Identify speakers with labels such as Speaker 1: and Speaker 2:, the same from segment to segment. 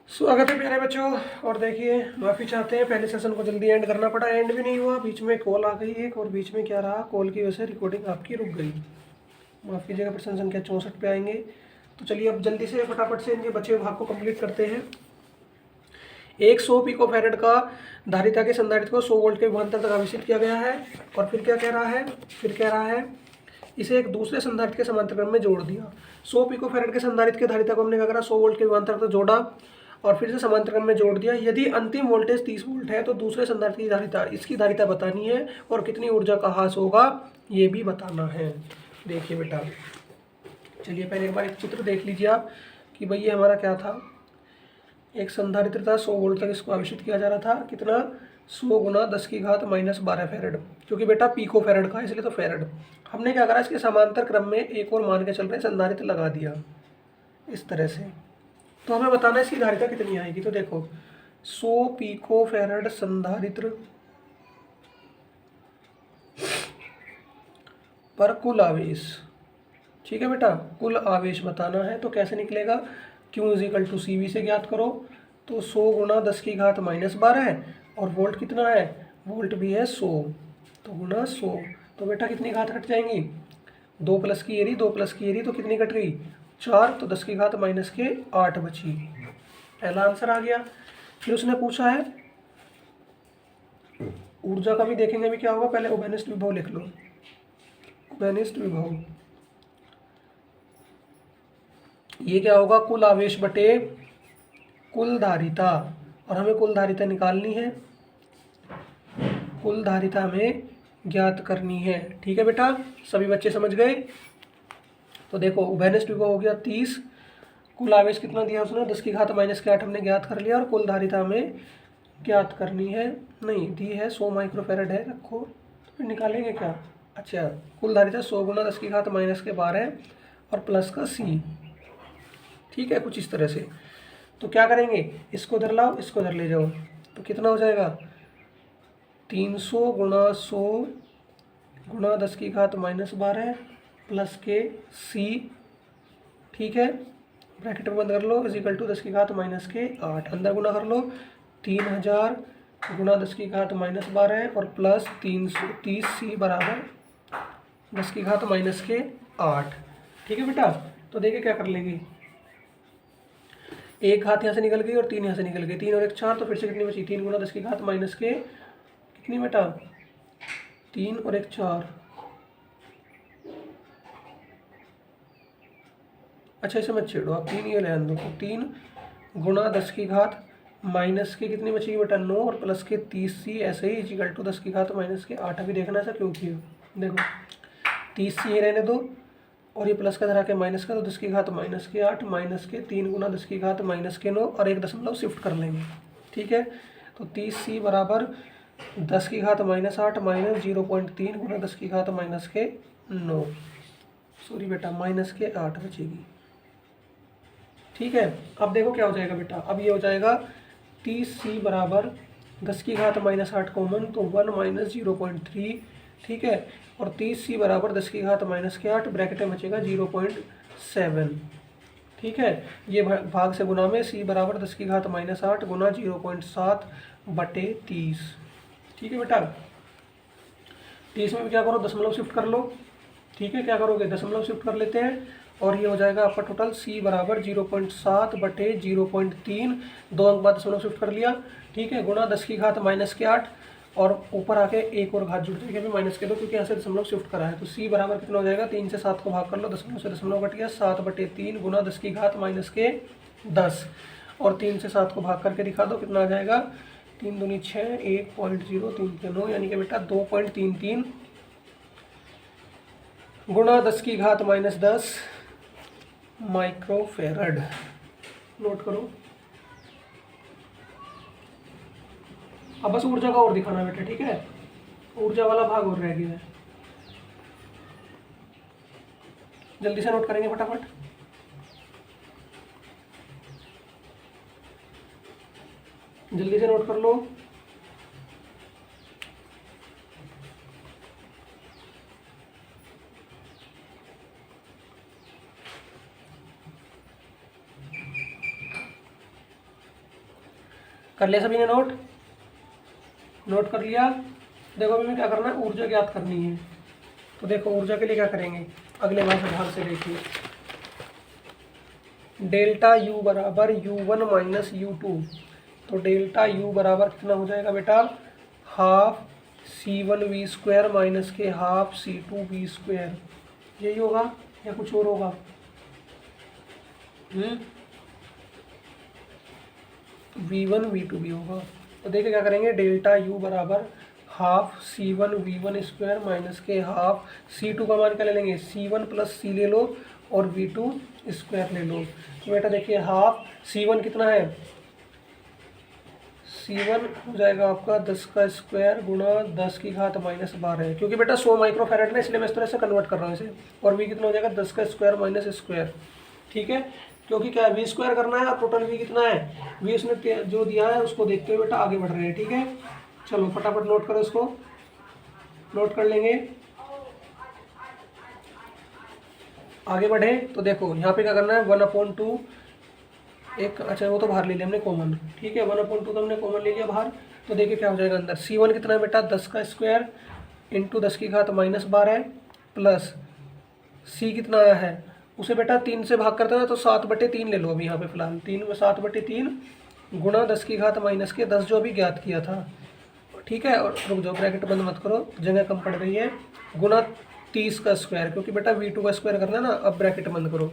Speaker 1: स्वागत है प्यारे बच्चों। और देखिए, माफ़ी चाहते हैं, पहले सेशन को जल्दी एंड करना पड़ा, एंड भी नहीं हुआ, बीच में कॉल आ गई एक, और बीच में क्या रहा, कॉल की वजह से रिकॉर्डिंग आपकी रुक गई। माफ़ कीजिएगा। प्रश्न संख्या 64 पे आएंगे। तो चलिए अब जल्दी से फटाफट से इनके बचे भाग को कंप्लीट करते हैं। एक 100 पिकोफैरेड का धारिता के संधारित्र को 100 वोल्ट के विभवांतर तक आवेशित किया गया है। और फिर क्या कह रहा है, इसे एक दूसरे संधारित्र के समांतर क्रम में जोड़ दिया। 100 पिकोफैरेड के संधारित्र के धारिता को हमने क्या करा, 100 वोल्ट के विभवांतर तक जोड़ा और फिर से समांतर क्रम में जोड़ दिया। यदि अंतिम वोल्टेज 30 वोल्ट है तो दूसरे संधारित्र की धारिता, इसकी धारिता बतानी है और कितनी ऊर्जा का ह्रास होगा ये भी बताना है। देखिए बेटा, चलिए पहले एक बार एक चित्र देख लीजिए आप कि भाई ये हमारा क्या था। एक संधारित्र था, 100 वोल्ट तक इसको आवेशित किया जा रहा था। कितना, 100 गुना 10⁻⁻12 फैरेड, क्योंकि बेटा पिको फैरेड का इसलिए तो फैरेड। हमने क्या करा, इसके समांतर क्रम में एक और मान के चल रहे संधारित्र लगा दिया इस तरह से। तो हमें बताना है इसकी धारिता कितनी आएगी। तो देखो, 100 पिको फैरेड संधारित्र पर कुल आवेश, ठीक है बेटा, कुल आवेश बताना है। तो कैसे निकलेगा, Q = CV से ज्ञात करो। तो 100 गुना 10⁻12 है और वोल्ट कितना है, वोल्ट भी है 100, तो गुना 100। तो बेटा कितनी घात कट जाएंगी, 2 प्लस की एरी, 2 प्लस की एरी, तो कितनी कट गई, 4, तो 10⁻⁻8 बची। पहला आंसर आ गया। फिर उसने पूछा है ऊर्जा का भी देखेंगे अभी क्या होगा। पहले उभयनिष्ठ विभव लिख लो, उभयनिष्ठ विभव, ये क्या होगा, कुल आवेश बटे कुल धारिता, और हमें कुल धारिता निकालनी है, कुल धारिता हमें ज्ञात करनी है। ठीक है बेटा, सभी बच्चे समझ गए। तो देखो उभयनिष्ठ विभव हो गया 30, कुल आवेश कितना दिया उसने, 10⁻⁻8 हमने ज्ञात कर लिया, और कुल धारिता हमें ज्ञात करनी है, नहीं दी है 100 माइक्रोफैरेड है, रखो। तो फिर निकालेंगे क्या, अच्छा कुल धारिता 100 गुना 10⁻⁻12 और प्लस का C, ठीक है, कुछ इस तरह से। तो क्या करेंगे, इसको इधर लाओ, इसको इधर ले जाओ, तो कितना हो जाएगा, 300 गुना 100 गुना 10⁻12 प्लस के C, ठीक है, ब्रैकेट में बंद कर लो, = 10⁻8, अंदर गुना कर लो, 3000 गुना 10⁻12 और प्लस 330C बराबर 10⁻8। ठीक है बेटा। तो देखिए क्या कर लेंगे, एक घात यहाँ से निकल गई और 3 यहाँ से निकल गई, 3 और 1 4, तो फिर से कितनी बची, 3 गुना 10⁻⁻, कितनी बेटा, 3 और 1 4, अच्छा इसे मत छेड़ो आप, 3 ये ले आन दो, तो 3 गुना 10⁻⁻, कितनी बचेगी बेटा, 9 और प्लस के 30C, ऐसे ही = 10⁻⁸। अभी देखना ऐसा क्यों किया, देखो 30C ये रहने दो और ये प्लस का धरा के माइनस का, तो 10⁻⁸ माइनस के 3 गुना 10⁻�9 और 1 दशमलव शिफ्ट कर लेंगे, ठीक है। तो 30C बराबर 10⁻⁸ माइनस 0.3 गुना 10⁻�9, सॉरी बेटा -8 बचेगी, ठीक है। अब देखो क्या हो जाएगा बेटा, अब ये हो जाएगा 30C बराबर 10⁻⁻8 कॉमन, तो 1 - 0.3, ठीक है, और 30C बराबर 10⁻⁻8 ब्रैकेट में बचेगा 0.7, ठीक है। ये भाग से गुना में C बराबर 10⁻⁸ गुना 0.7 बटे 30, ठीक है बेटा। 30 में भी क्या करो, दशमलव शिफ्ट कर लो, ठीक है, क्या करोगे, दशमलव शिफ्ट कर लेते हैं, और ये हो जाएगा आपका टोटल C बराबर 0.7 बटे 0.3, 2 अंक बाद दशमलव शिफ्ट कर लिया, ठीक है, गुना 10⁻⁻8 और ऊपर आके एक और घात जुड़ जाएगी अभी -2, क्योंकि यहाँ से दशमलव शिफ्ट करा है। तो C बराबर कितना हो जाएगा, 3 से 7 को भाग कर लो, दशमलव से दशमलव कट गया, 7 बटे 3 गुना 10⁻⁻10, और 3 से 7 को भाग करके दिखा दो, कितना आ जाएगा, 3 दूनी 6, 1.033, यानी कि बेटा 2.33 गुणा 10⁻10 माइक्रोफैरड, नोट करो। अब बस ऊर्जा का और दिखाना बेटा, ठीक है, ऊर्जा वाला भाग और रह गया है, जल्दी से नोट करेंगे फटाफट। जल्दी से नोट कर लो। कर लिया सभी ने नोट? नोट कर लिया? देखो अभी में क्या करना है, ऊर्जा ज्ञात करनी है। तो देखो ऊर्जा के लिए क्या करेंगे, अगले बार से ध्यान से देखिए। डेल्टा यू बराबर U1 माइनस U2। तो डेल्टा यू बराबर कितना हो जाएगा बेटा, हाफ C1V² माइनस के हाफ C2V²। यही होगा या कुछ और होगा? V1 V2 भी होगा। तो देखिए क्या करेंगे, डेल्टा यू बराबर हाफ C1V1² माइनस के हाफ C2 का मान क्या ले लेंगे, C1 प्लस C ले लो और V2² ले लो। तो बेटा देखिए हाफ C1 कितना है, C1 हो जाएगा आपका 10 का स्क्वायर गुणा 10 की घात माइनस 12, क्योंकि बेटा 100 माइक्रोफैरड है इसलिए मैं इस तरह से कन्वर्ट कर रहा हूँ इसे। और V कितना हो जाएगा, 10 का स्क्वायर माइनस स्क्वायर। ठीक है, क्योंकि क्या है V² करना है और टोटल V कितना है, V उसने जो दिया है उसको देखते हुए बेटा आगे बढ़ रहे हैं। ठीक है, चलो फटाफट नोट करो, इसको नोट कर लेंगे, आगे बढ़े। तो देखो यहाँ पे क्या करना है, 1/2 एक, अच्छा वो तो बाहर ले लिया हमने कॉमन। ठीक है, 1/2 तो हमने कॉमन ले लिया बाहर। तो देखिए क्या हो जाएगा अंदर, C1 कितना है बेटा, 10 का स्क्वायर इंटू 10 की घात माइनस 12 प्लस C कितना आया है, उसे बेटा 3 से भाग करते हैं तो 7/3 ले लो अभी यहाँ पे फिलहाल, 3 में 7/3 गुणा 10 की घात माइनस के 10 जो अभी ज्ञात किया था। ठीक है, और रुक जाओ ब्रैकेट बंद मत करो, जगह कम पड़ रही है, गुणा 30 का स्क्वायर, क्योंकि बेटा V2 का स्क्वायर करना है ना। अब ब्रैकेट बंद करो।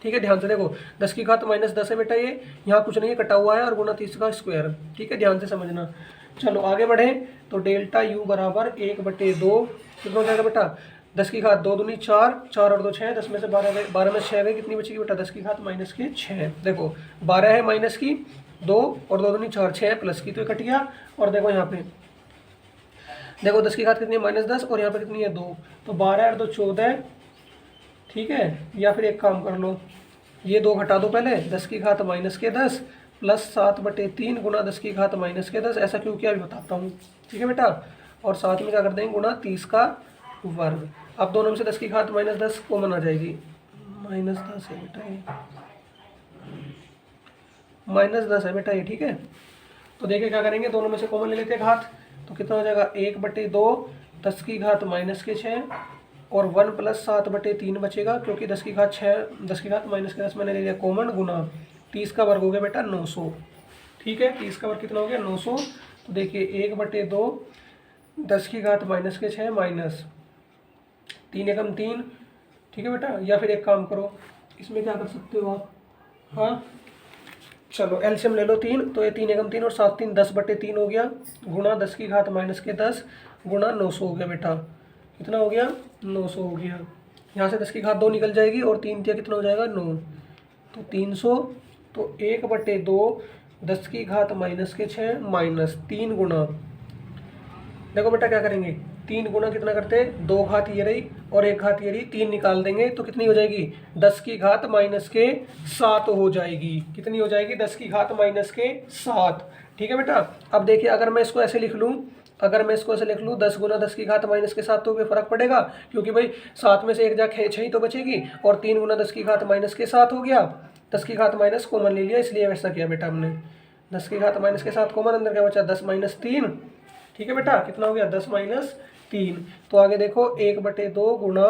Speaker 1: ठीक है, ध्यान से देखो 10 की घात माइनस 10 है बेटा, ये यहाँ कुछ नहीं है, कटा हुआ है, और गुणा 30 का स्क्वायर। ठीक है, ध्यान से समझना। चलो आगे बढ़े। तो डेल्टा यू बराबर 1/2 कितना हो जाएगा बेटा, 10 की घात 2 दूनी 4, 4 और 2 6, 10 में से 12 गए, 12 में 6 गए, कितनी बचेगी बेटा, 10 की घात माइनस की 6। देखो 12 है माइनस की 2 और 2 दूनी 4, 6 प्लस की, तो ये कट गया। और देखो यहाँ पे देखो 10 की घात कितनी है, -10, और यहाँ पे कितनी है 2, तो 12 और 2 14। ठीक है, या फिर एक काम कर लो, ये 2 घटा दो पहले, 10 की घात माइनस के 10 प्लस 7/3 गुणा 10 की घात माइनस के 10। ऐसा क्यों किया अभी बताता हूँ। ठीक है बेटा, और साथ में क्या कर देंगे, गुणा 30 का वर्ग। अब दोनों में से 10 की घात माइनस 10 कॉमन आ जाएगी, -10 है बेटा ये, -10 है बेटा ये। ठीक है, तो देखिए क्या करेंगे, दोनों में से कॉमन ले लेते हैं घात, तो कितना हो जाएगा 1/2 10 की घात माइनस के 6 और 1 प्लस 7/3 बचेगा, क्योंकि 10 की घात 6, 10 की घात माइनस के 10 मैंने ले लिया कॉमन, गुना 30 का वर्ग हो गया बेटा 900। ठीक है, 30 का वर्ग कितना हो गया 900। तो देखिए 1/2 10 की घात माइनस के 6 माइनस 3 एकम 3। ठीक है बेटा, या फिर एक काम करो, इसमें क्या कर सकते हो आप, हाँ चलो एलसीएम ले लो 3, तो ये 3 एकम 3 और 7 3 10/3 हो गया, गुणा 10 की घात माइनस के 10 गुणा 900 हो गया बेटा। कितना हो गया, 900 हो गया। यहाँ से 10 की घात 2 निकल जाएगी और 3 दिया कितना हो जाएगा 9, तो 300। तो 1/2 10 की घात माइनस के 6 माइनस 3 गुणा, देखो बेटा क्या करेंगे, 3 गुणा कितना करते हैं, 2 घात ये रही और 1 घात ये रही, 3 निकाल देंगे तो कितनी हो जाएगी, 10 की घात माइनस के 7 हो जाएगी। कितनी हो जाएगी, 10 की घात माइनस के 7। ठीक है बेटा, अब देखिए अगर मैं इसको ऐसे लिख लूँ, अगर मैं इसको ऐसे लिख लूँ 10 गुना 10 की घात माइनस के 7, तो कोई फर्क पड़ेगा, क्योंकि भाई 7 में से 1 जा 6 ही तो बचेगी, और 3 गुना 10 की घात माइनस के 7 हो गया, 10 की घात माइनस कॉमन ले लिया, इसलिए वैसा किया बेटा हमने। 10 की घात माइनस के 7 कॉमन, अंदर क्या बचा 10 - 3। ठीक है बेटा, कितना हो गया 10 - 3। तो आगे देखो 1/2 गुणा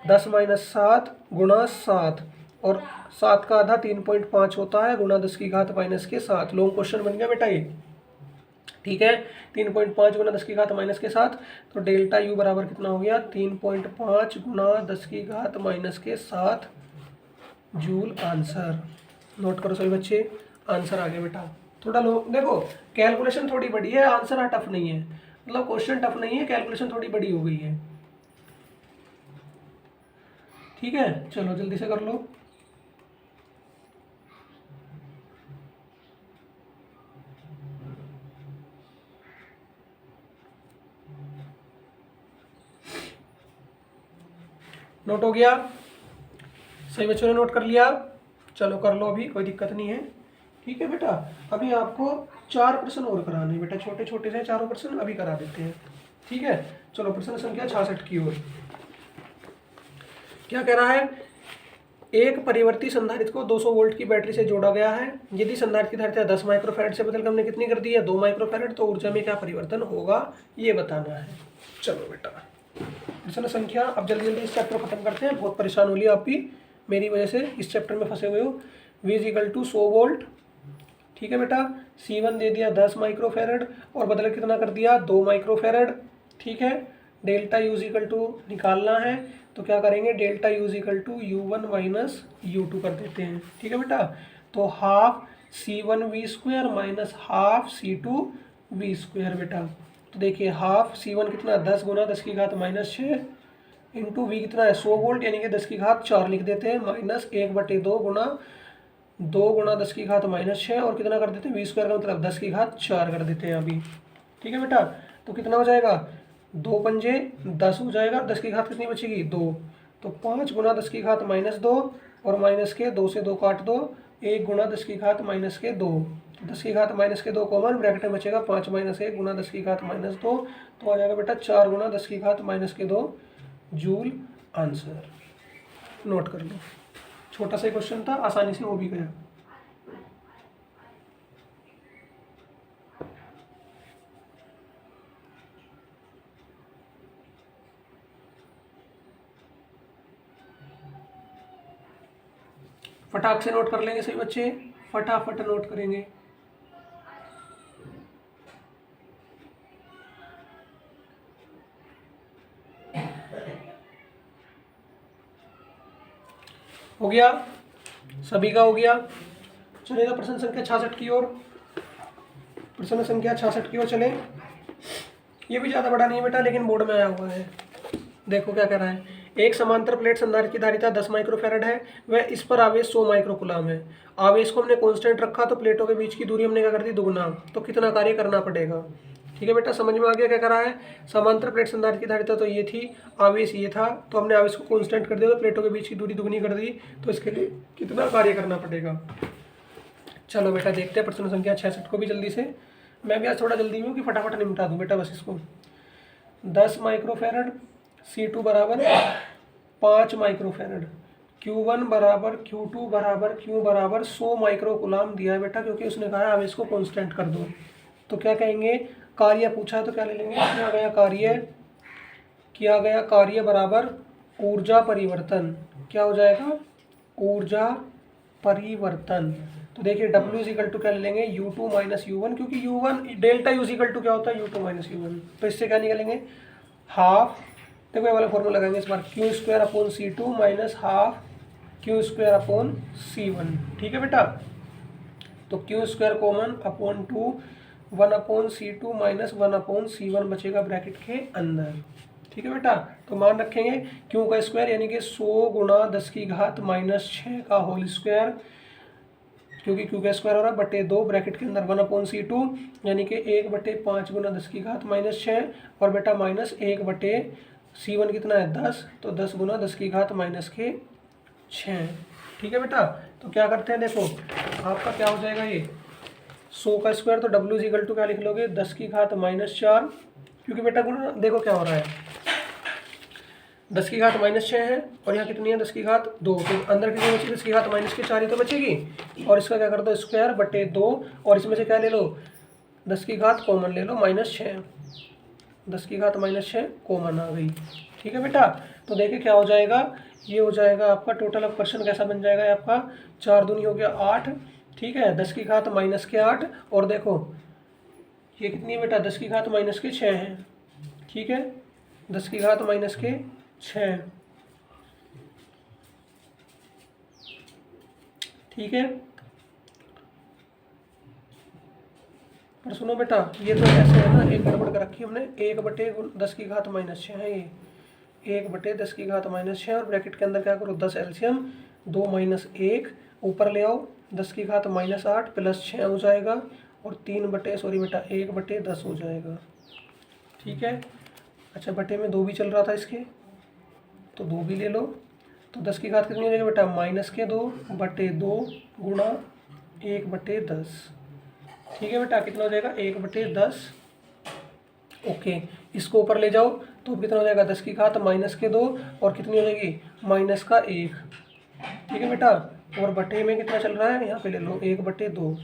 Speaker 1: 10 - 7 गुणा 7, और 7 का आधा 3.5 होता है, गुणा 10 की घात माइनस के 7। लॉन्ग क्वेश्चन बन गया बेटा ये। ठीक है, 3.5 गुणा 10 की घात माइनस के 7, तो डेल्टा यू बराबर कितना हो गया 3.5 गुणा 10 की घात माइनस के 7 जूल आंसर। नोट करो सभी बच्चे, आंसर आ गया बेटा। थोड़ा लो देखो, कैलकुलेशन थोड़ी बड़ी है, आंसर टफ नहीं है, मतलब क्वेश्चन टफ नहीं है, कैलकुलेशन थोड़ी बड़ी हो गई है। ठीक है, चलो जल्दी से कर लो। नोट हो गया, सही बच्चों ने नोट कर लिया, चलो कर लो अभी, कोई दिक्कत नहीं है। ठीक है बेटा, अभी आपको 4 प्रश्न और कराने हैं बेटा, छोटे छोटे से 4 प्रश्न अभी करा देते हैं। ठीक है, चलो प्रश्न संख्या 66 की ओर। क्या कह रहा है, एक परिवर्ती संधारित्र को 200 वोल्ट की बैटरी से जोड़ा गया है। यदि संधारित्र की धारिता 10 माइक्रोफैराड से बदलकर हमने कितनी कर दी है, 2 माइक्रोफैराड, तो ऊर्जा में क्या परिवर्तन होगा ये बताना है। चलो बेटा प्रश्न संख्या, अब जल्दी जल्दी इस चैप्टर को खत्म करते हैं, बहुत परेशान हो लिया आप भी मेरी वजह से इस चैप्टर में फंसे हुए हो। V = 100 वोल्ट, ठीक है बेटा। C1 दे दिया 10 माइक्रोफैराड और बदल कितना कर दिया, 2 माइक्रोफैराड, ठीक है। डेल्टा U = निकालना है तो क्या करेंगे, delta U = U1 minus U2 कर देते हैं, ठीक है बेटा। तो half C1V² minus half C2V² बेटा। तो देखिए हाफ C1 कितना, 10 गुना 10 की घात -6 इंटू V कितना है 100 वोल्ट यानी कि 10 की घात 4 लिख देते हैं, माइनस 1/2 गुना 2 गुना 10 की घात -6 और कितना कर देते हैं V² का मतलब 10 की घात 4 कर देते हैं अभी, ठीक है बेटा। तो कितना हो जाएगा, 2 पंजे 10 हो जाएगा, 10 की घात कितनी बचेगी 2, तो 5 गुना 10 की घात -2 और माइनस के 2 से 2 काट दो, 1 गुना 10 की घात -2, 10 की घात -2 कॉमन, ब्रैकेट में बचेगा 5 - 1 गुना 10 की घात -2, तो आ जाएगा बेटा 4 गुना 10 की घात -2 जूल आंसर। नोट कर लो, छोटा सा क्वेश्चन था, आसानी से हो भी गया। फटाक से नोट कर लेंगे सभी बच्चे, फटाफट नोट करेंगे। हो गया, सभी का हो गया। चलेगा प्रश्न संख्या 66 की ओर, प्रश्न संख्या 66 की ओर चले। ये भी ज़्यादा बड़ा नहीं है बेटा, लेकिन बोर्ड में आया हुआ है। देखो क्या कह रहा है, एक समांतर प्लेट संधारित्र की धारिता 10 माइक्रोफैराड है, वह इस पर आवेश 100 माइक्रोकुलाम है। आवेश को हमने कांस्टेंट रखा तो प्लेटों के बीच की दूरी हमने क्या कर दी, दुगुना, तो कितना कार्य करना पड़ेगा। ठीक है बेटा, समझ में आ गया क्या कर रहा है। समांतर प्लेट संधारित्र की धारिता तो ये थी, आवेश ये था, तो हमने आवेश को कांस्टेंट कर दिया तो प्लेटों के बीच की दूरी दुगनी कर दी, तो इसके लिए कितना कार्य करना पड़ेगा। चलो बेटा देखते हैं प्रश्न संख्या 66 को भी जल्दी से। मैं भी आज थोड़ा जल्दी हूँ कि फटाफट निपटा दूँ बेटा बस इसको। 10 माइक्रोफैरड, C2 बराबर 5 माइक्रोफैरड, Q1 बराबर Q2 बराबर Q बराबर 100 माइक्रोकुलाम दिया है बेटा, क्योंकि उसने कहा है आवेश को कांस्टेंट कर दो। तो क्या कहेंगे, कार्य पूछा है तो क्या ले लेंगे, किया गया कार्य बराबर ऊर्जा परिवर्तन। क्या हो जाएगा, ऊर्जा परिवर्तन। तो देखिए W = क्या ले लेंगे, U2 माइनस U1, क्योंकि U1 डेल्टा U = क्या होता है, U2 माइनस U1। तो इससे क्या निकालेंगे, हाफ, देखो ये वाला फॉर्मूला लगाएंगे इस बार, Q²/C2 माइनस हाफ Q²/C1। ठीक है बेटा, तो Q² common upon 2, 1/C2 minus 1/C1 बचेगा ब्रैकेट के अंदर। ठीक है बेटा, तो मान रखेंगे Q का स्क्वायर यानी कि 100 गुना 10 की घात -6 का होल स्क्वायर, क्योंकि Q का स्क्वायर हो रहा है बटे 2 ब्रैकेट के अंदर 1/C2 यानी कि 1/5 गुना 10 की घात -6 और बेटा -1/C1 कितना है 10, तो 10 गुना 10 की घात -6। ठीक है बेटा, तो क्या करते हैं, देखो आपका क्या हो जाएगा, ये 100 का स्क्वायर, तो W = क्या लिख लोगे, 10 की घात -4, क्योंकि बेटा गुना देखो क्या हो रहा है, 10 की घात -6 है और यहाँ कितनी है 10 की घात 2, तो अंदर कितनी बची, 10 की घात -4 ही तो बचेगी, और इसका क्या कर दो स्क्वायर बटे 2 और इसमें से क्या ले लो, 10 की घात कॉमन ले लो -6, 10 की घात -6 कॉमन आ गई। ठीक है बेटा, तो देखिए क्या हो जाएगा, ये हो जाएगा आपका टोटल ऑफ क्वेश्चन कैसा बन जाएगा आपका, 4 दूनी हो गया 8, ठीक है, 10 की घात -8 और देखो ये कितनी है बेटा, 10 की घात -6 है। ठीक है, 10 की घात -6, ठीक है। पर सुनो बेटा, ये तो ऐसे है ना, एक गड़बड़ कर रखी हमने, 1/10 की घात -6 है ये, 1/10 की घात -6 और ब्रैकेट के अंदर क्या करो 10 एलसीएम, 2 - 1 ऊपर ले आओ, 10 की घात -8 + 6 हो जाएगा और 1/10 हो जाएगा। ठीक है, अच्छा बटे में 2 भी चल रहा था इसके, तो 2 भी ले लो, तो 10 की घात कितनी हो जाएगी बेटा, -2/2 गुणा 1/10। ठीक है बेटा, कितना हो जाएगा 1/10। ओके, इसको ऊपर ले जाओ तो कितना हो जाएगा, 10 की घात -2 और कितनी हो जाएगी -1। ठीक है बेटा। और बटे में कितना चल रहा है, यहाँ पे ले लो 1/2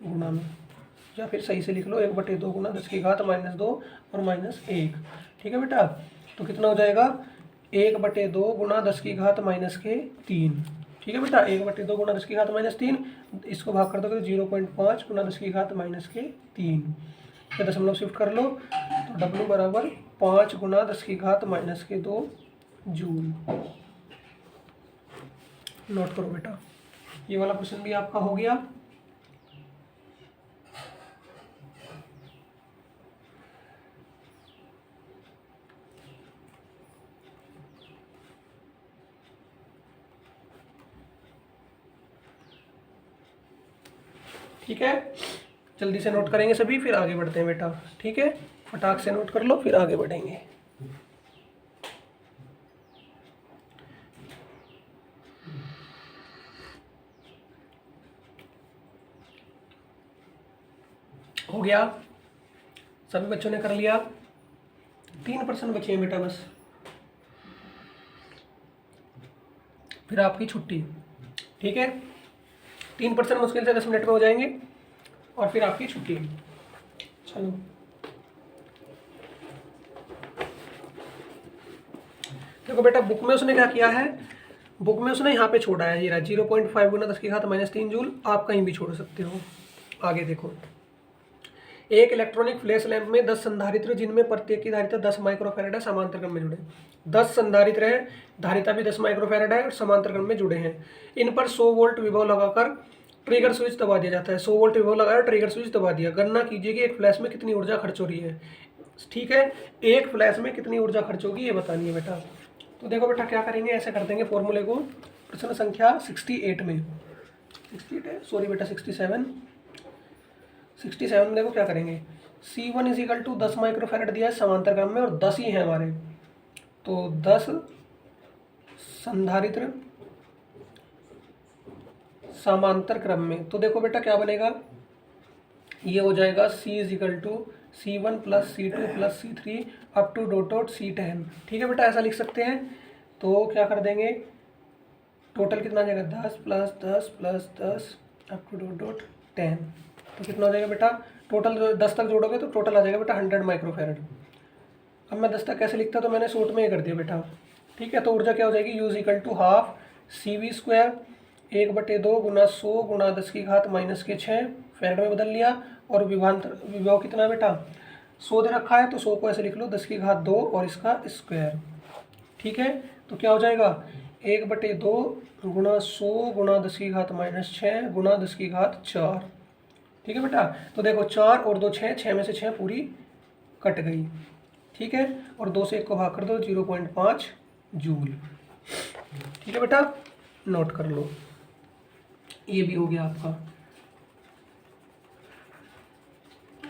Speaker 1: गुणा में, या फिर सही से लिख लो 1/2 गुणा 10⁻² और -1। ठीक है बेटा, तो कितना हो जाएगा 1/2 गुणा 10⁻³ ठीक है बेटा, 1/2 गुणा 10⁻³ इसको भाग कर दोगे तो 0.5 गुणा 10⁻³ या दशमलव शिफ्ट कर लो तो W बराबर 5 गुणा 10⁻² जूल। नोट करो बेटा, ये वाला क्वेश्चन भी आपका हो गया। ठीक है, जल्दी से नोट करेंगे सभी, फिर आगे बढ़ते हैं बेटा। ठीक है, फटाक से नोट कर लो, फिर आगे बढ़ेंगे। हो गया, सभी बच्चों ने कर लिया। 3% बचे हैं बेटा बस, फिर आपकी छुट्टी। ठीक है, 3% मुश्किल से 10 मिनट में हो जाएंगे और फिर आपकी छुट्टी। चलो देखो बेटा, बुक में उसने क्या किया है, बुक में उसने यहाँ पे छोड़ा है, ये 0.5 गुना 10⁻³ जूल। आप कहीं भी छोड़ सकते हो। आगे देखो, एक इलेक्ट्रॉनिक फ्लैश लैंप में 10 संधारित्र जिनमें प्रत्येक की धारिता 10 माइक्रोफैराड है समांतर क्रम में जुड़े। 10 संधारित्र हैं, धारिता भी 10 माइक्रोफैराड है और समांतर क्रम में जुड़े हैं। इन पर 100 वोल्ट विभव लगाकर ट्रिगर स्विच दबा दिया जाता है। 100 वोल्ट विभव लगाया, ट्रिगर स्विच दबा दिया। गणना कीजिए कि एक फ्लैश में कितनी ऊर्जा खर्च हो रही है। ठीक है, एक फ्लैश में कितनी ऊर्जा खर्च होगी ये बतानी है बेटा। तो देखो बेटा, क्या करेंगे, ऐसे कर देंगे फॉर्मूले को। प्रश्न संख्या 68 में, 68 है, सॉरी बेटा 67 में देखो क्या करेंगे। C1 = 10 माइक्रोफैराड दिया है समांतर क्रम में और 10 ही है हमारे, तो 10 संधारित्र समांतर क्रम में। तो देखो बेटा क्या बनेगा, ये हो जाएगा C = C1 + C2 + C3 up to C10। ठीक है बेटा, ऐसा लिख सकते हैं। तो क्या कर देंगे, टोटल कितना आ जाएगा 10 + 10 + 10 अप टू 10। तो कितना हो जाएगा बेटा, टोटल 10 तक जोड़ोगे तो टोटल आ जाएगा बेटा 100 माइक्रोफैराड। अब मैं 10 तक कैसे लिखता, तो मैंने शॉर्ट में ही कर दिया बेटा। ठीक है, तो ऊर्जा क्या हो जाएगी, U = ½ CV² 1/2 गुना 100 गुना 10⁻⁻6 फैराड में बदल लिया। और विभव कितना है बेटा, 100 दे रखा है, तो 100 को ऐसे लिख लो 10⁻2 और इसका स्क्वायर। ठीक है, तो क्या हो जाएगा 1/2 गुना 100 गुना 10⁻⁻6 गुना 10⁻4। ठीक है बेटा, तो देखो 4 और 2 6, 6 में से 6 पूरी कट गई। ठीक है, और 2 से 1 को भाग कर दो 0.5 जूल। ठीक है बेटा, नोट कर लो, ये भी हो गया आपका।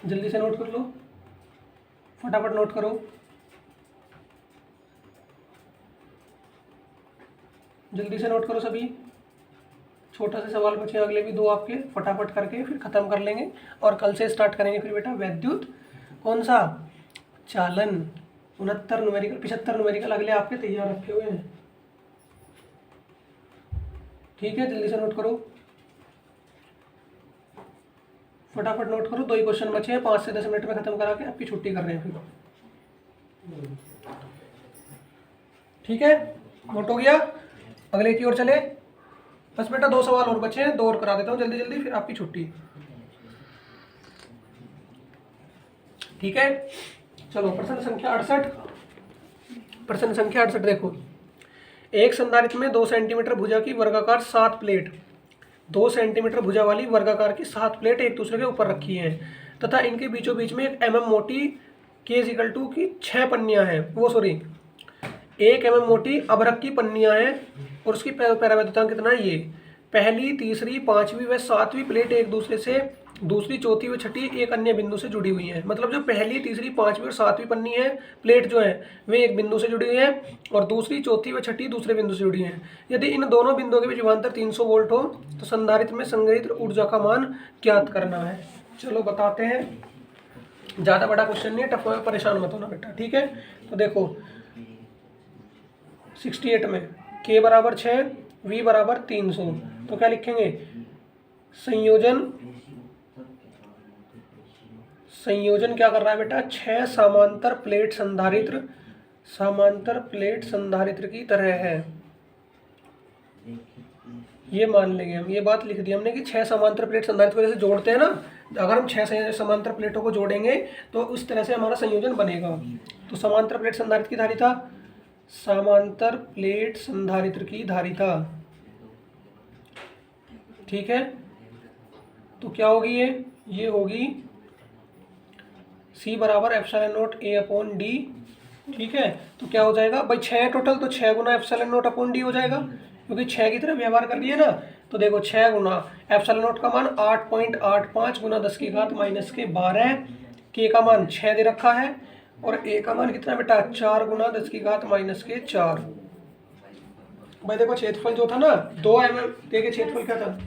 Speaker 1: जल्दी से नोट कर लो, फटाफट नोट करो। जल्दी से नोट करो सभी, छोटा सा सवाल बचे अगले भी 2 आपके, फटाफट करके फिर ख़त्म कर लेंगे और कल से स्टार्ट करेंगे फिर बेटा वैद्युत कौन सा चालन। 69 न्यूमेरिकल 75 न्यूमेरिकल अगले आपके तैयार रखे हुए हैं। ठीक है, जल्दी से नोट करो, फटाफट नोट करो। 2 ही क्वेश्चन बचे हैं, 5 से 10 मिनट में खत्म करा के आपकी छुट्टी कर रहे हैं फिर। ठीक है, नोट हो गया, अगले की ओर चले। बस बेटा 2 सवाल और बचे हैं, 2 और करा देता हूँ जल्दी जल्दी, फिर आपकी छुट्टी। ठीक है, चलो प्रश्न संख्या 68। प्रश्न संख्या 68 देखो, एक संधारित्र में 2 सेंटीमीटर भुजा की वर्गाकार 7 प्लेट, 2 सेंटीमीटर भुजा वाली वर्गाकार की 7 प्लेट एक दूसरे के ऊपर रखी हैं तथा इनके बीचों बीच में 1 mm मोटी K = की 6 पन्नियां हैं, 1 mm मोटी अभ्रक की पन्नियां हैं और उसकी पैरावैद्युतांक कितना है ये। पहली, तीसरी, 5वीं व 7वीं प्लेट एक दूसरे से, दूसरी, चौथी व छठी एक अन्य बिंदु से जुड़ी हुई है। मतलब जो पहली, तीसरी, 5वीं और 7वीं पन्नी है प्लेट जो है वे एक बिंदु से जुड़ी हुई है और दूसरी, चौथी व छठी दूसरे बिंदु से जुड़ी हैं। यदि इन दोनों बिंदुओं के बीच विभवांतर 300 वोल्ट हो तो संधारित्र में संग्रहित ऊर्जा का मान ज्ञात करना है। चलो बताते हैं, ज़्यादा बड़ा क्वेश्चन नहीं है, टफ है, परेशान मत होना बेटा। ठीक है, तो देखो 68 में K = 6, V बराबर 300। तो क्या लिखेंगे, संयोजन क्या कर रहा है बेटा, 6 समांतर प्लेट संधारित्र की तरह है। ये मान लेंगे हम, ये बात लिख दी हमने कि 6 समांतर प्लेट संधारित्र को जैसे जोड़ते हैं ना, अगर हम 6 समांतर प्लेटों को जोड़ेंगे तो उस तरह से हमारा संयोजन बनेगा। तो समांतर प्लेट संधारित्र की धारिता, समांतर प्लेट संधारित्र की धारिता, ठीक है, तो क्या होगी ये होगी C बराबर epsilon note A upon D, ठीक है। तो क्या हो जाएगा भाई, 6 है टोटल, तो 6 गुना एप्सिलॉन नोट अपॉन D हो जाएगा, क्योंकि 6 की तरफ व्यवहार कर लिए ना। तो देखो 6 गुना एप्सिलॉन नोट का मान 8.85 गुना 10 की घात माइनस के 12, के का मान 6 दे रखा है, और A का मान कितना बेटा, 4 गुना 10 की घात माइनस के 4। भाई देखो क्षेत्रफल जो था ना 2 mm, के क्षेत्रफल क्या था,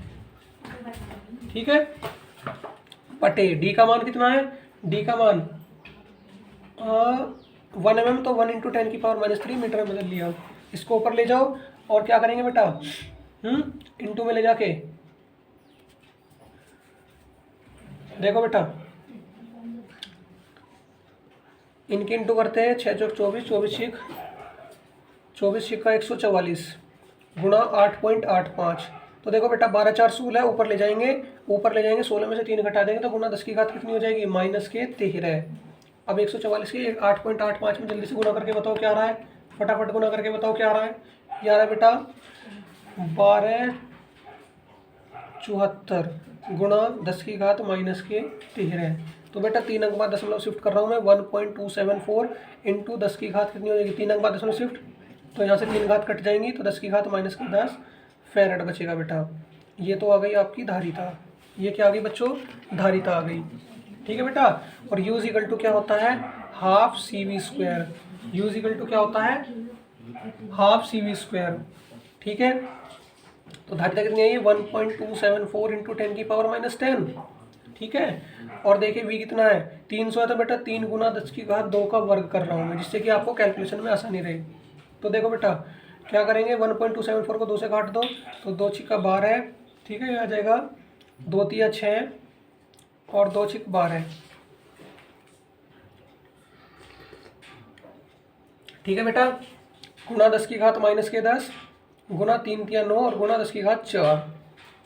Speaker 1: ठीक है, पटे D का मान कितना है, D का मान 1 mm, तो 1 × 10⁻³ मीटर में बदल लिया। इसको ऊपर ले जाओ और क्या करेंगे बेटा, इंटू में ले जाके देखो बेटा, इनके इंटू करते हैं, 6 चौक 24, 24 का 144 गुणा 8.85। तो देखो बेटा 12 4 16 है, ऊपर ले जाएंगे 16 में से 3 घटा देंगे तो गुना 10 की घात कितनी हो जाएगी, माइनस के 13। अब 144 की 8.85 में जल्दी से गुना करके बताओ क्या आ रहा है, फटाफट गुना करके बताओ क्या आ रहा है। ये आ रहा है बेटा 1274 गुणा 10 की घात माइनस के 13। तो बेटा 3 अंक बाद दशमलव शिफ्ट कर रहा हूँ मैं, 1.274 इंटू 10 की घात कितनी हो जाएगी, 3 अंक बाद दशमलव शिफ्ट, तो यहाँ से 3 घात कट जाएंगी, तो 10 की घात माइनस की 10 फैरेड बचेगा बेटा। ये तो आ गई आपकी धारिता, ये क्या आ गई बच्चों, धारिता आ गई, ठीक है बेटा। और U = क्या होता है, हाफ CV², U = क्या होता है, हाफ CV², ठीक है। तो धारिता कितनी आई है, 1.274 इंटू 10⁻⁻10, ठीक है। और देखिए V कितना है, 300 है, तो बेटा 3 गुना 10 की घात 2 का वर्ग कर रहा हूँ मैं, जिससे कि आपको कैलकुलेशन में आसानी रहे। तो देखो बेटा क्या करेंगे, 1.274 को 2 से काट दो, तो 2 × 12, ठीक है, ये आ जाएगा 2 × 3 = 6 और 2 × 12, ठीक है बेटा। गुना 10 की घात माइनस के 10 गुना 3 × 9 और गुना 10 की घात 4,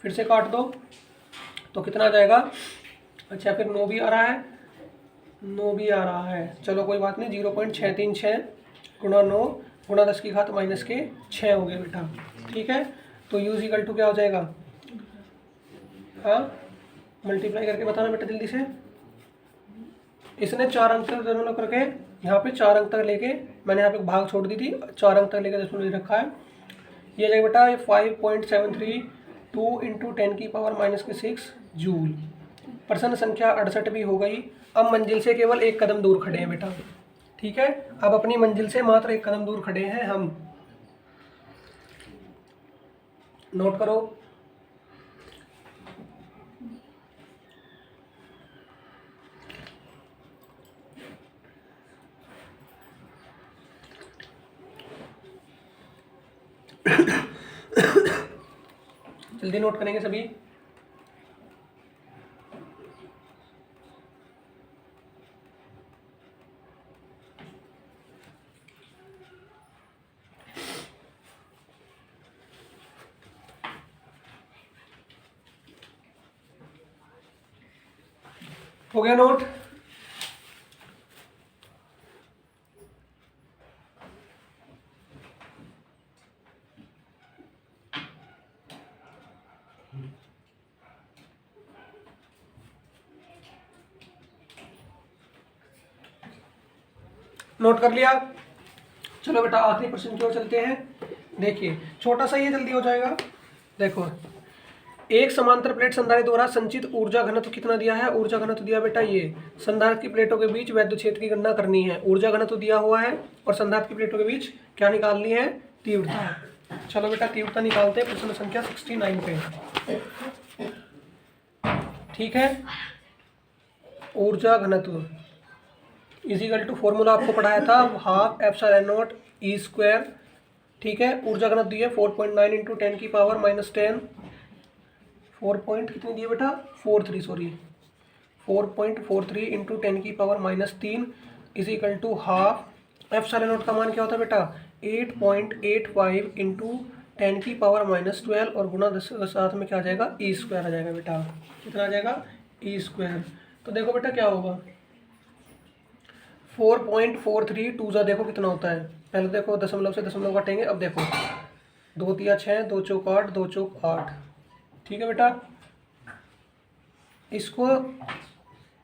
Speaker 1: फिर से काट दो तो कितना आ जाएगा, अच्छा फिर 9 भी आ रहा है, 9 भी आ रहा है, चलो कोई बात नहीं, 0.636 गुना 9 गुना 10 की घात माइनस के 6 हो गया बेटा, ठीक है। तो U = क्या हो जाएगा, हाँ मल्टीप्लाई करके बताना बेटा जल्दी से। इसने 4 अंक तक दशमलव करके यहाँ पे 4 अंक तक लेके, मैंने यहाँ पे भाग छोड़ दी थी, 4 अंक तक लेके दशमलव ले रखा है। ये जाएगा बेटा 5.732 इंटू 10⁻⁻6 जूल। प्रश्न संख्या 68 भी हो गई। अब मंजिल से केवल 1 कदम दूर खड़े हैं बेटा, ठीक है। अब अपनी मंजिल से मात्र 1 कदम दूर खड़े हैं हम, नोट करो। जल्दी नोट करेंगे सभी। हो गया नोट, नोट कर लिया। चलो बेटा आखिरी प्रश्न की ओर चलते हैं। देखिए छोटा सा ये जल्दी हो जाएगा। देखो एक समांतर प्लेट संधारित्र द्वारा संचित ऊर्जा घनत्व कितना दिया है, ऊर्जा घनत्व दिया बेटा, ये संधारित्र की प्लेटों के बीच वैद्युत क्षेत्र की गणना करनी है, ऊर्जा घनत्व दिया हुआ है, और संधारित्र की प्लेटों के बीच क्या निकालनी है, तीव्रता। चलो बेटा तीव्रता निकालते हैं प्रश्न संख्या 69 पे, ठीक है। ऊर्जा घनत्व = फॉर्मूला आपको पढ़ाया था, ½ ε0 E² ठीक है। ऊर्जा घनत्व दी है 4.9 इंटू 10 की पावर -10, 4 पॉइंट कितनी दी है बेटा 43, सॉरी 4.43 इंटू 10 की power -3 is equal to half. Epsilon naught का मान क्या होता है बेटा 8.85 इंटू 10 की पावर -12 और गुना 10 के साथ में क्या आ जाएगा ई स्क्वायर आ जाएगा बेटा। कितना आ जाएगा ई स्क्वायर। तो देखो बेटा क्या होगा 4.43 टू जा देखो कितना होता है। पहले देखो दशमलव से दशमलव काटेंगे। अब देखो 2 तिया 6, 2 चौक 8, 2 चौक 8। ठीक है बेटा। इसको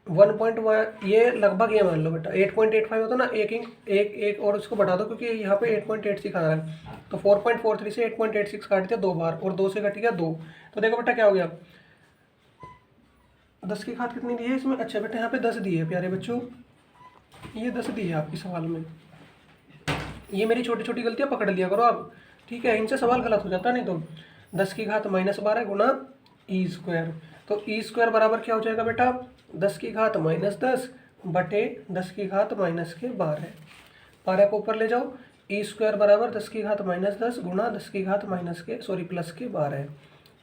Speaker 1: 1. ये लगभग ये मान लो बेटा 8.85 होता ना, एक और उसको बढ़ा दो क्योंकि यहाँ पे 8.86 आ रहा है। तो 4.43 से 8.86 काट दिया 2 बार और 2 से कट गया 2। तो देखो बेटा क्या हो गया 10 की घात कितनी दी है इसमें। अच्छा बेटा यहाँ पे 10 दी है प्यारे बच्चों, ये 10 दी है आपके सवाल में। ये मेरी छोटी छोटी गलतियाँ पकड़ लिया करो आप, ठीक है। इनसे सवाल गलत हो जाता नहीं तो। 10 की घात -12 गुना ई स्क्वायर। तो ई स्क्वायर बराबर क्या हो जाएगा बेटा 10 की घात -10 बटे 10 की घात -12। 12 को ऊपर ले जाओ। ई स्क्वायर बराबर 10 की घात -10 गुना 10 की घात +12।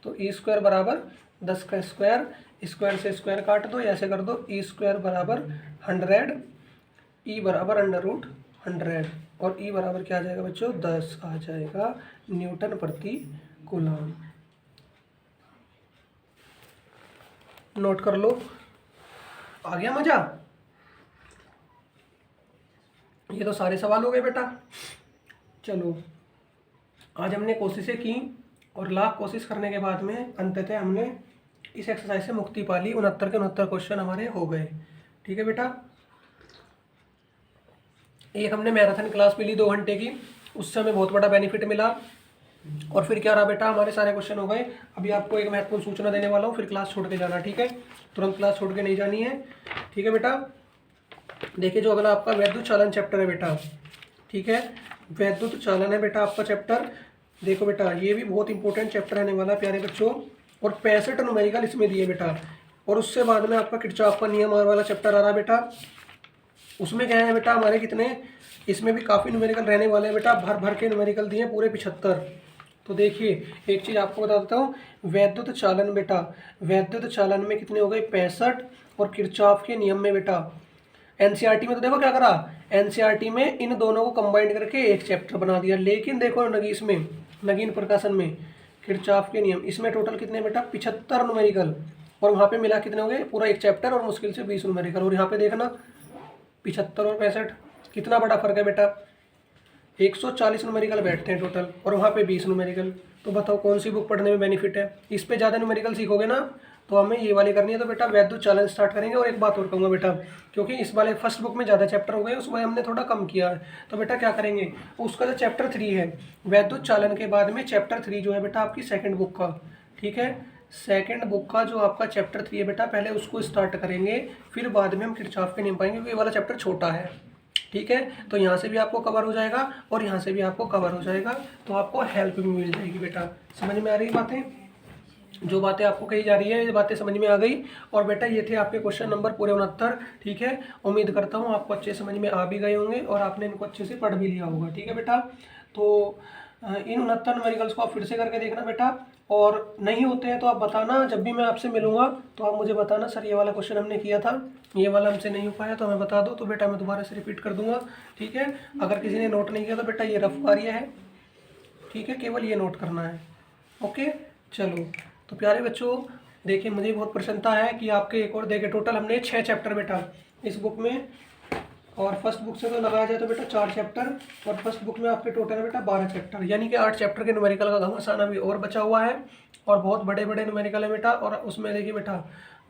Speaker 1: तो ई स्क्वायर बराबर 10 का स्क्वायर, स्क्वायर से स्क्वायर काट दो, ऐसे कर दो। ई स्क्वायर बराबर 100, ई बराबर √100 और ई बराबर क्या आ जाएगा बच्चों 10 आ जाएगा न्यूटन प्रति कूलम। नोट कर लो। आ गया मजा। ये तो सारे सवाल हो गए बेटा। चलो आज हमने कोशिशें की और लाख कोशिश करने के बाद में अंततः हमने इस एक्सरसाइज से मुक्ति पा ली। 69 के 69 क्वेश्चन हमारे हो गए। ठीक है बेटा। एक हमने मैराथन क्लास भी ली 2 घंटे की, उससे हमें बहुत बड़ा बेनिफिट मिला। और फिर क्या रहा बेटा हमारे सारे क्वेश्चन हो गए। अभी आपको एक महत्वपूर्ण सूचना देने वाला हूँ, फिर क्लास छोड़ के जाना। ठीक है, तुरंत क्लास छोड़ के नहीं जानी है। ठीक है बेटा। देखिए जो अगला आपका वैद्युत चालन चैप्टर है बेटा। ठीक है, वैद्युत चालन है बेटा आपका चैप्टर। देखो बेटा ये भी बहुत इंपॉर्टेंट चैप्टर रहने वाला है प्यारे बच्चों। और 65 न्यूमेरिकल इसमें दिए बेटा। और उससे बाद में आपका किरचॉफ का नियम वाला चैप्टर आ रहा है बेटा। उसमें क्या है बेटा हमारे कितने, इसमें भी काफ़ी न्यूमेरिकल रहने वाले हैं बेटा। भर भर के न्यूमेरिकल दिए पूरे 75। तो देखिए एक चीज़ आपको बता देता हूँ, वैद्युत चालन बेटा, वैद्युत चालन में कितने हो गए 65। और किरचॉफ के नियम में बेटा एनसीईआरटी में तो देखो क्या करा, एनसीईआरटी में इन दोनों को कंबाइन करके एक चैप्टर बना दिया। लेकिन देखो इसमें नगीन प्रकाशन में किरचॉफ के नियम, इसमें टोटल कितने बेटा 75 न्यूमेरिकल। और वहाँ पे मिला कितने हो गए पूरा एक चैप्टर और मुश्किल से 20 न्यूमेरिकल। और यहाँ पे देखना 75 और 65 कितना बड़ा फर्क है बेटा। 140 न्यूमेरिकल बैठते हैं टोटल और वहाँ पे 20 न्यूमेरिकल। तो बताओ कौन सी बुक पढ़ने में बेनिफिट है। इस पे ज़्यादा न्यूमेरिकल सीखोगे ना तो हमें ये वाली करनी है। तो बेटा वैद्युत चालन स्टार्ट करेंगे। और एक बात और कहूँगा बेटा, क्योंकि इस वाले फर्स्ट बुक में ज़्यादा चैप्टर हो गए, उसमें हमने थोड़ा कम किया है। तो बेटा क्या करेंगे, उसका जो चैप्टर 3 है वैद्युत चालन के बाद में चैप्टर 3 जो है बेटा आपकी सेकेंड बुक का, ठीक है, सेकेंड बुक का जो आपका चैप्टर 3 है बेटा पहले उसको स्टार्ट करेंगे, फिर बाद में हम किरचॉफ के नियम पाएंगे क्योंकि ये वाला चैप्टर छोटा है। ठीक है, तो यहाँ से भी आपको कवर हो जाएगा और यहाँ से भी आपको कवर हो जाएगा। तो आपको हेल्प भी मिल जाएगी बेटा। समझ में आ रही बातें, जो बातें आपको कही जा रही है ये बातें समझ में आ गई। और बेटा ये थे आपके क्वेश्चन नंबर पूरे 69। ठीक है, उम्मीद करता हूँ आपको अच्छे समझ में आ भी गए होंगे और आपने इनको अच्छे से पढ़ भी लिया होगा। ठीक है बेटा, तो इन 69 न्यूमेरिकल्स को आप फिर से करके देखना बेटा। और नहीं होते हैं तो आप बताना, जब भी मैं आपसे मिलूंगा तो आप मुझे बताना सर ये वाला क्वेश्चन हमने किया था, ये वाला हमसे नहीं हो पाया तो हमें बता दो। तो बेटा मैं दोबारा से रिपीट कर दूंगा। ठीक है, अगर किसी ने नोट नहीं किया तो बेटा ये रफ कार्य है। ठीक है, केवल ये नोट करना है। ओके चलो, तो प्यारे बच्चों देखिए मुझे बहुत प्रसन्नता है कि आपके एक और देखे टोटल हमने 6 चैप्टर बेटा इस बुक में, और फर्स्ट बुक से तो लगाया जाए तो बेटा 4 चैप्टर, और फर्स्ट बुक में आपके टोटल है बेटा 12 चैप्टर, यानी कि 8 चैप्टर के न्यूमेरिकल का घमासान अभी और बचा हुआ है। और बहुत बड़े बड़े न्यूमेरिकल है बेटा। और उसमें देखिए बेटा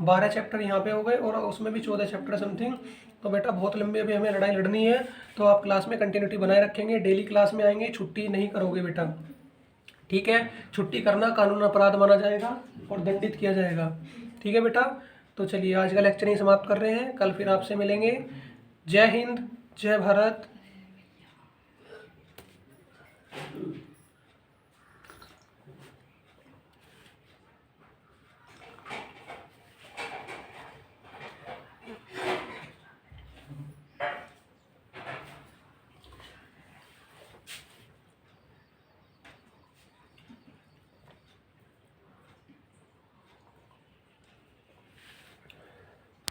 Speaker 1: 12 चैप्टर यहाँ पे हो गए और उसमें भी 14 चैप्टर समथिंग। तो बेटा बहुत लंबी अभी हमें लड़ाई लड़नी है। तो आप क्लास में कंटिन्यूटी बनाए रखेंगे, डेली क्लास में आएंगे, छुट्टी नहीं करोगे बेटा। ठीक है, छुट्टी करना कानून अपराध माना जाएगा और दंडित किया जाएगा। ठीक है बेटा, तो चलिए आज का लेक्चर ही समाप्त कर रहे हैं, कल फिर आपसे मिलेंगे। जय हिंद, जय भारत,